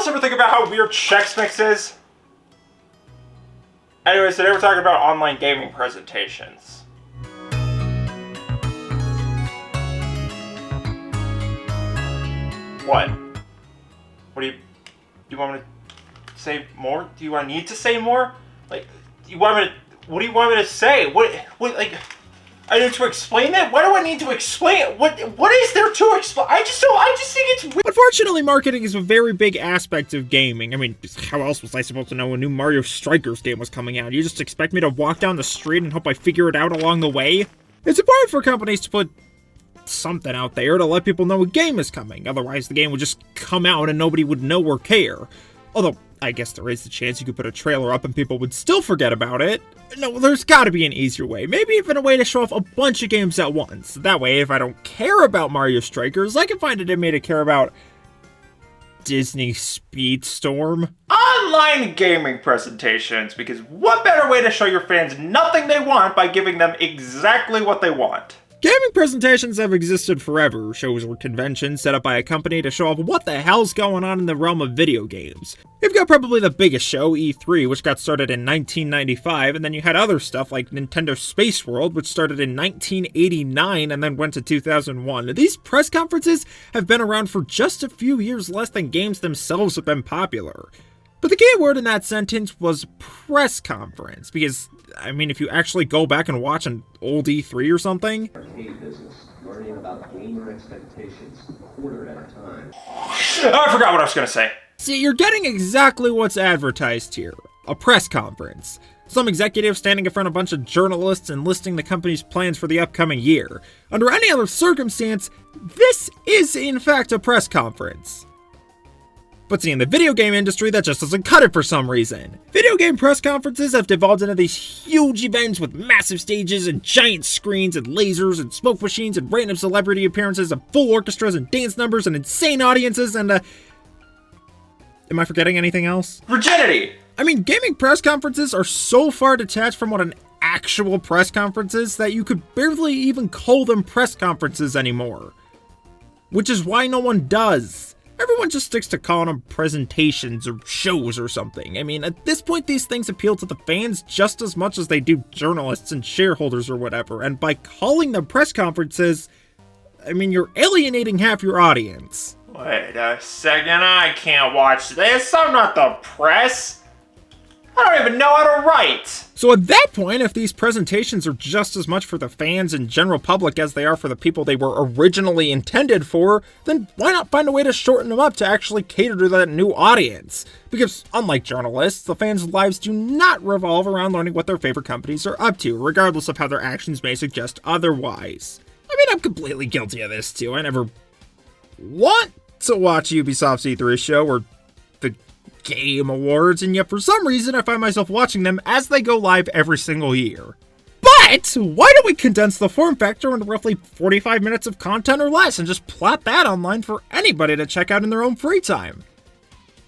else ever think about how weird Chex Mix is? Anyways, today we're talking about online gaming presentations. What? What do you want me to say more? Do I need to say more? Like, what do you want me to say? What, like, I need to explain that? Why do I need to explain it? What is there to explain? I just think it's weird. Unfortunately, marketing is a very big aspect of gaming. I mean, how else was I supposed to know a new Mario Strikers game was coming out? You just expect me to walk down the street and hope I figure it out along the way? It's important for companies to put something out there to let people know a game is coming. Otherwise, the game would just come out and nobody would know or care. Although, I guess there is the chance you could put a trailer up and people would still forget about it. No, there's gotta be an easier way. Maybe even a way to show off a bunch of games at once. That way, if I don't care about Mario Strikers, I can find it in me to care about Disney Speedstorm. Online gaming presentations, because what better way to show your fans nothing they want by giving them exactly what they want? Gaming presentations have existed forever, shows or conventions set up by a company to show off what the hell's going on in the realm of video games. You've got probably the biggest show, E3, which got started in 1995, and then you had other stuff like Nintendo Space World, which started in 1989 and then went to 2001. These press conferences have been around for just a few years less than games themselves have been popular. But the key word in that sentence was press conference, because, I mean, if you actually go back and watch an old E3 or something... Arcade business, learning about gamer expectations, a quarter at a time. Oh, I forgot what I was gonna say. See, you're getting exactly what's advertised here. A press conference. Some executive standing in front of a bunch of journalists and listing the company's plans for the upcoming year. Under any other circumstance, this is in fact a press conference. But see, in the video game industry, that just doesn't cut it for some reason. Video game press conferences have devolved into these huge events with massive stages and giant screens and lasers and smoke machines and random celebrity appearances and full orchestras and dance numbers and insane audiences and, am I forgetting anything else? Virginity! I mean, gaming press conferences are so far detached from what an actual press conference is that you could barely even call them press conferences anymore. Which is why no one does. Everyone just sticks to calling them presentations or shows or something. I mean, at this point, these things appeal to the fans just as much as they do journalists and shareholders or whatever, and by calling them press conferences, I mean, you're alienating half your audience. Wait a second, I can't watch this. I'm not the press. I don't even know how to write. So at that point, if these presentations are just as much for the fans and general public as they are for the people they were originally intended for, then why not find a way to shorten them up to actually cater to that new audience? Because unlike journalists, the fans' lives do not revolve around learning what their favorite companies are up to, regardless of how their actions may suggest otherwise. I mean, I'm completely guilty of this too. I never want to watch Ubisoft's E3 show or the Game Awards, and yet for some reason I find myself watching them as they go live every single year. But why don't we condense the form factor into roughly 45 minutes of content or less and just plot that online for anybody to check out in their own free time?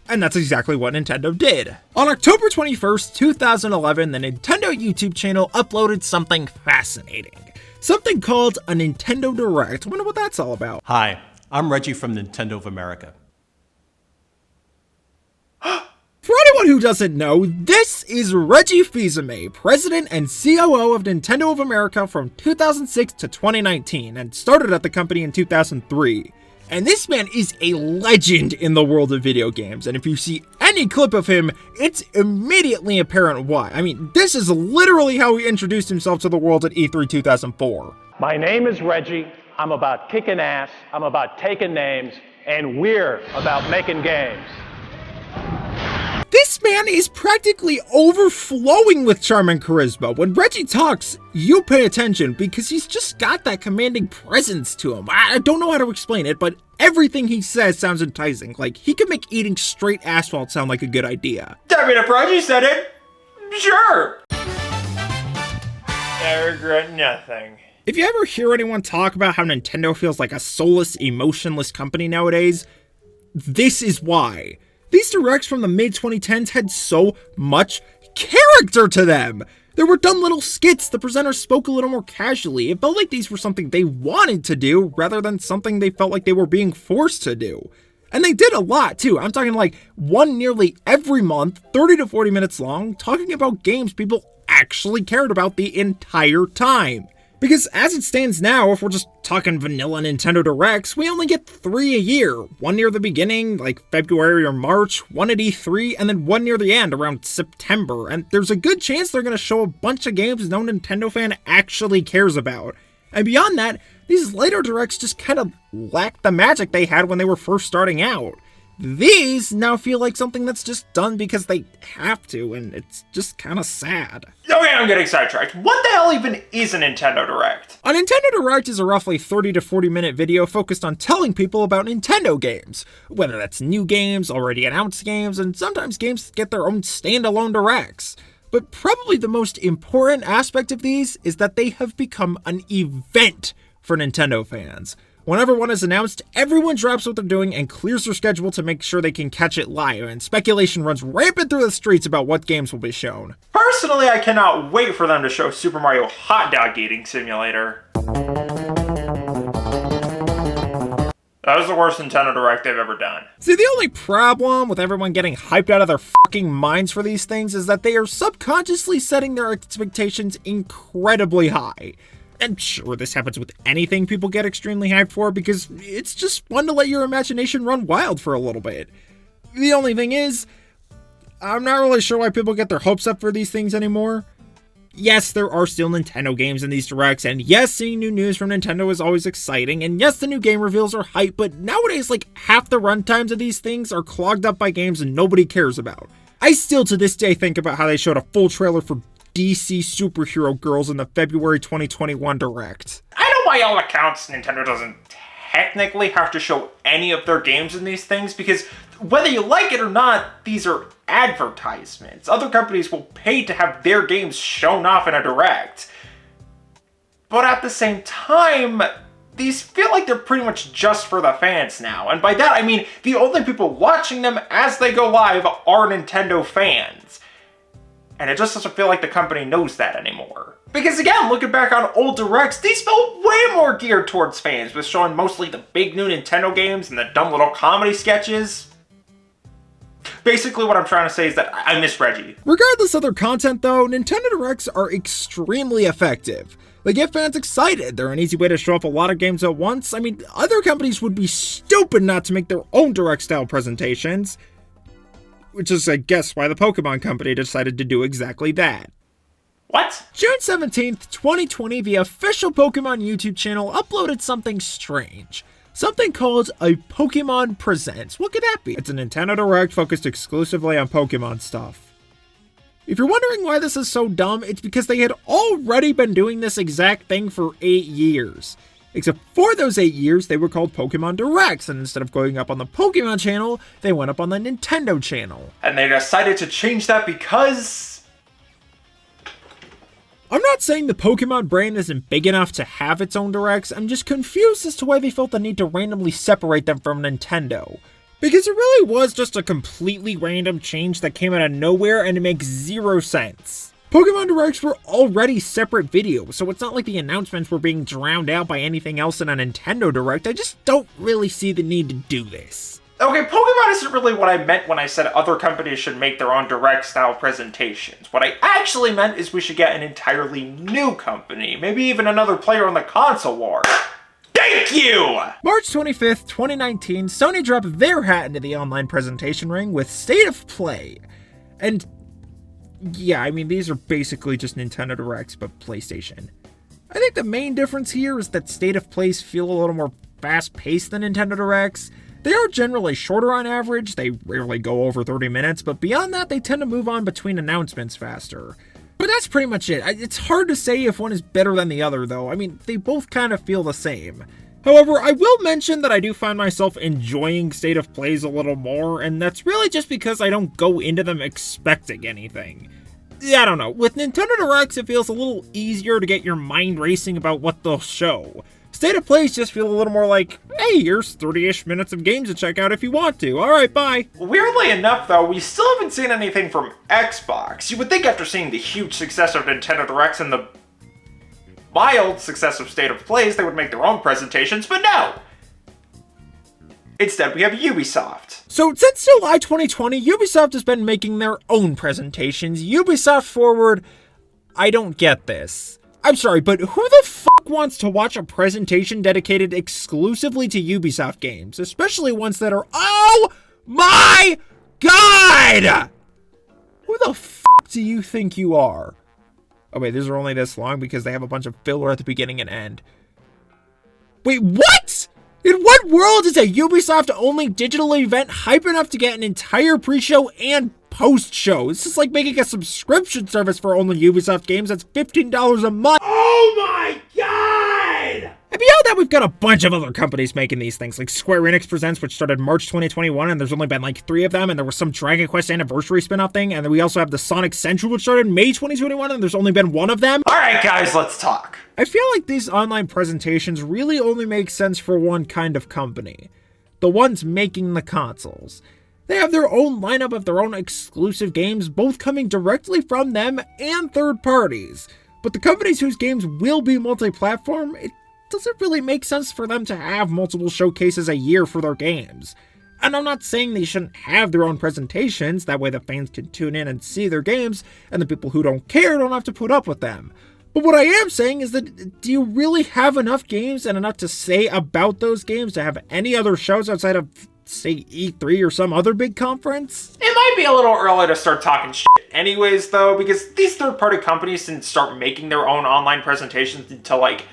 And that's exactly what Nintendo did. On October 21st, 2011, the Nintendo YouTube channel uploaded something fascinating. Something called a Nintendo Direct. I wonder what that's all about. Hi, I'm Reggie from Nintendo of America. For anyone who doesn't know, this is Reggie Fils-Aimé, President and COO of Nintendo of America from 2006 to 2019, and started at the company in 2003. And this man is a legend in the world of video games, and if you see any clip of him, it's immediately apparent why. I mean, this is literally how he introduced himself to the world at E3 2004. My name is Reggie, I'm about kicking ass, I'm about taking names, and we're about making games. This man is practically overflowing with charm and charisma. When Reggie talks, you pay attention because he's just got that commanding presence to him. I don't know how to explain it, but everything he says sounds enticing. Like, he could make eating straight asphalt sound like a good idea. I mean, if Reggie said it, sure. I regret nothing. If you ever hear anyone talk about how Nintendo feels like a soulless, emotionless company nowadays, this is why. These directs from the mid-2010s had so much character to them. There were dumb little skits, the presenters spoke a little more casually. It felt like these were something they wanted to do, rather than something they felt like they were being forced to do. And they did a lot, too. I'm talking like one nearly every month, 30 to 40 minutes long, talking about games people actually cared about the entire time. Because as it stands now, if we're just talking vanilla Nintendo Directs, we only get 3 a year. One near the beginning, like February or March, one at E3, and then one near the end, around September. And there's a good chance they're going to show a bunch of games no Nintendo fan actually cares about. And beyond that, these later Directs just kind of lack the magic they had when they were first starting out. These now feel like something that's just done because they have to, and it's just kind of sad. Okay, I'm getting sidetracked. What the hell even is a Nintendo Direct? A Nintendo Direct is a roughly 30 to 40 minute video focused on telling people about Nintendo games. Whether that's new games, already announced games, and sometimes games get their own standalone Directs. But probably the most important aspect of these is that they have become an event for Nintendo fans. Whenever one is announced, everyone drops what they're doing and clears their schedule to make sure they can catch it live, and speculation runs rampant through the streets about what games will be shown. Personally, I cannot wait for them to show Super Mario Hot Dog Eating Simulator. That was the worst Nintendo Direct they've ever done. See, the only problem with everyone getting hyped out of their fucking minds for these things is that they are subconsciously setting their expectations incredibly high. And sure, this happens with anything people get extremely hyped for because it's just fun to let your imagination run wild for a little bit. The only thing is, I'm not really sure why people get their hopes up for these things anymore. Yes, there are still Nintendo games in these Directs, and yes, seeing new news from Nintendo is always exciting, and yes, the new game reveals are hype, but nowadays, like, half the runtimes of these things are clogged up by games and nobody cares about. I still, to this day, think about how they showed a full trailer for DC Superhero Girls in the February 2021 Direct. I know by all accounts Nintendo doesn't technically have to show any of their games in these things because whether you like it or not, these are advertisements. Other companies will pay to have their games shown off in a Direct. But at the same time, these feel like they're pretty much just for the fans now. And by that I mean the only people watching them as they go live are Nintendo fans. And it just doesn't feel like the company knows that anymore. Because again, looking back on old Directs, these felt way more geared towards fans, with showing mostly the big new Nintendo games and the dumb little comedy sketches. Basically what I'm trying to say is that I miss Reggie. Regardless of their content though, Nintendo Directs are extremely effective. They get fans excited, they're an easy way to show off a lot of games at once. I mean, other companies would be stupid not to make their own Direct style presentations. Which is, I guess, why the Pokemon Company decided to do exactly that. What? June 17th, 2020, the official Pokemon YouTube channel uploaded something strange. Something called a Pokemon Presents. What could that be? It's a Nintendo Direct focused exclusively on Pokemon stuff. If you're wondering why this is so dumb, it's because they had already been doing this exact thing for 8 years. Except for those 8 years, they were called Pokemon Directs, and instead of going up on the Pokemon channel, they went up on the Nintendo channel. And they decided to change that because... I'm not saying the Pokemon brand isn't big enough to have its own Directs, I'm just confused as to why they felt the need to randomly separate them from Nintendo. Because it really was just a completely random change that came out of nowhere and it makes zero sense. Pokemon Directs were already separate videos, so it's not like the announcements were being drowned out by anything else in a Nintendo Direct. I just don't really see the need to do this. Okay, Pokemon isn't really what I meant when I said other companies should make their own Direct-style presentations. What I actually meant is we should get an entirely new company, maybe even another player on the console war. Thank you! March 25th, 2019, Sony dropped their hat into the online presentation ring with State of Play. And yeah, I mean, these are basically just Nintendo Directs, but PlayStation. I think the main difference here is that State of Plays feel a little more fast-paced than Nintendo Directs. They are generally shorter on average, they rarely go over 30 minutes, but beyond that, they tend to move on between announcements faster. But that's pretty much it. It's hard to say if one is better than the other, though. I mean, they both kind of feel the same. However, I will mention that I do find myself enjoying State of Plays a little more, and that's really just because I don't go into them expecting anything. Yeah, I don't know. With Nintendo Directs, it feels a little easier to get your mind racing about what they'll show. State of Plays just feel a little more like, hey, here's 30-ish minutes of games to check out if you want to. Alright, bye. Weirdly enough, though, we still haven't seen anything from Xbox. You would think after seeing the huge success of Nintendo Directs and the mild success of State of Plays, they would make their own presentations, but no! Instead, we have Ubisoft. So since July 2020, Ubisoft has been making their own presentations. Ubisoft Forward, I don't get this. I'm sorry, but who the fuck wants to watch a presentation dedicated exclusively to Ubisoft games, especially ones that are, oh my god! Who the fuck do you think you are? Oh wait, these are only this long because they have a bunch of filler at the beginning and end. Wait, what? In what world is a Ubisoft-only digital event hype enough to get an entire pre-show and post-show? This is like making a subscription service for only Ubisoft games that's $15 a month. Oh my god! And beyond that, we've got a bunch of other companies making these things, like Square Enix Presents, which started March 2021, and there's only been like 3 of them, and there was some Dragon Quest Anniversary spin-off thing, and then we also have the Sonic Central, which started May 2021, and there's only been 1 of them. Alright guys, let's talk. I feel like these online presentations really only make sense for one kind of company. The ones making the consoles. They have their own lineup of their own exclusive games, both coming directly from them and third parties. But the companies whose games will be multi-platform, it doesn't really make sense for them to have multiple showcases a year for their games. And I'm not saying they shouldn't have their own presentations, that way the fans can tune in and see their games, and the people who don't care don't have to put up with them. But what I am saying is that, do you really have enough games and enough to say about those games to have any other shows outside of, say, E3 or some other big conference? It might be a little early to start talking shit anyways, though, because these third-party companies didn't start making their own online presentations until, like,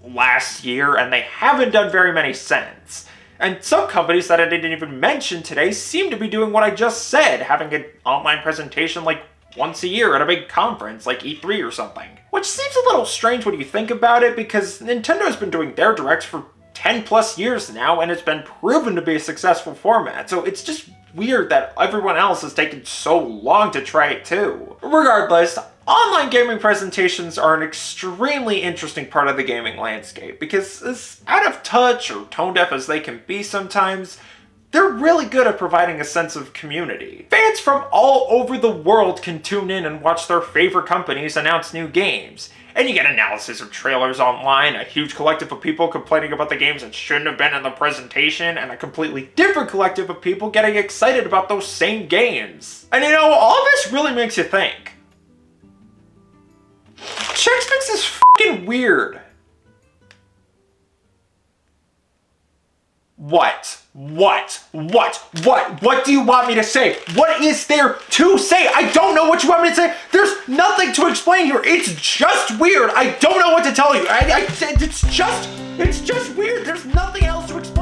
last year, and they haven't done very many since. And some companies that I didn't even mention today seem to be doing what I just said, having an online presentation, like, once a year at a big conference, like E3 or something. Which seems a little strange when you think about it, because Nintendo's been doing their directs for 10 plus years now, and it's been proven to be a successful format, so it's just weird that everyone else has taken so long to try it too. Regardless, online gaming presentations are an extremely interesting part of the gaming landscape, because as out of touch or tone deaf as they can be sometimes, they're really good at providing a sense of community. Fans from all over the world can tune in and watch their favorite companies announce new games. And you get analysis of trailers online, a huge collective of people complaining about the games that shouldn't have been in the presentation, and a completely different collective of people getting excited about those same games. And you know, all this really makes you think. Chex Mix is fucking weird. What do you want me to say? What is there to say? I don't know what you want me to say. There's nothing to explain here. It's just weird. I don't know what to tell you. It's just weird. There's nothing else to explain.